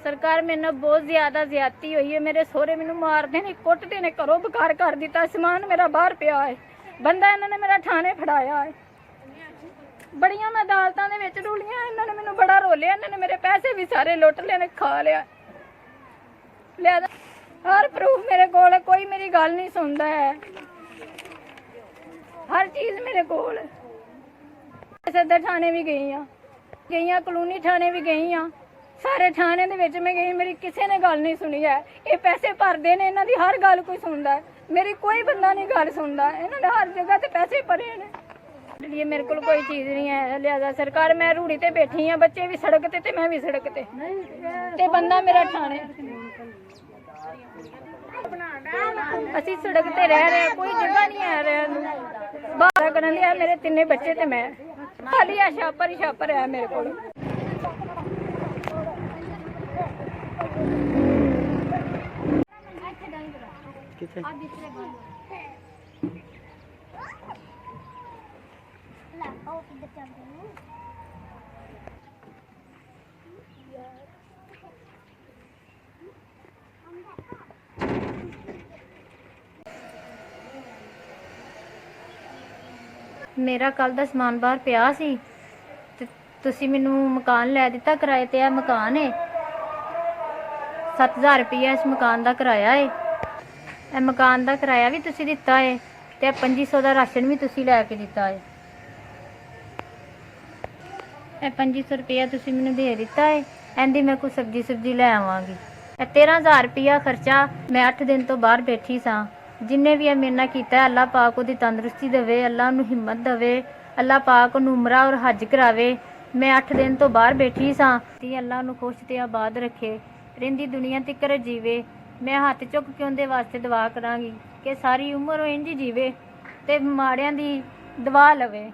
सरकार मेरे नाल बहुत ज्यादा ज्यादती हुई है। मेरे सोहरे मैनू मारते ने, कुटते ने, घरों बेकार कर दिता। समान मेरा बाहर पिया है। बंदा इन्होंने मेरा थाने फड़ाया है। बड़ियां मैं अदालतां दे विच रुलियां, इन्होंने मैनू बड़ा रोलिया। इन्होंने मेरे पैसे भी सारे लुट ले, खा लिया। हर प्रूफ मेरे कोल है, कोई मेरी गल नहीं सुनता है। हर चीज मेरे कोल है। सदर थाने भी गई हाँ, कलोनी थाने भी गई हाँ, सारे थाने दे विच मैं गई, मेरी किसी ने गल नहीं सुनी है। ये पैसे भरते ने, इन्हां दी हर गल कोई सुनता है, मेरी कोई बंदा नहीं गल सुनता। इन्होंने हर जगह ते पैसे भरे ने, लिए मेरे को कोई चीज़ नहीं है। लिहाजा सरकार मैं रूढ़ी ते बैठी हाँ, बच्चे भी सड़क ते मैं भी सड़क ते बंदा मेरा ठाणे। असी सड़क ते रह रहे, कोई जगह नहीं है रहने। बाहर करन दिया मेरे तिन्ने बच्चे ते मैं खाली है, छापर ही छापर है मेरे को। मेरा कल दा समान बाहर पिया सी ते तुसी मैनू मकान लै दिता किराए ते। मकान है 7000 रुपया इस मकान का किराया है। मकान का किराया भी तुसी दिता है ते 2500 का राशन भी तुसी लैके दिता है। 2500 रुपया तुसी मैनू दे दिता है। एंदी मैं कुछ सब्जी लै आवांगी। 13000 रुपया खर्चा मैं 8 दिन तो बाहर बैठी सा। जिन्हें भी मेरे नाल कीता है, अल्लाह पाक उहदी तंदुरुस्ती देवे, अल्लाह उहनूं हिम्मत देवे, अल्लाह पाक उहनूं उमरा और हज करावे। मैं 8 दिन तो बाहर बैठी सा। अल्लाह उहनूं खुश ते आबाद रखे, रहिंदी दुनिया तिकर जीवे। मैं हथ चुक के उहदे वास्ते दुआ करांगी कि सारी उम्र वो इंज जीवे ते माड़ियां दी दुआ लवे।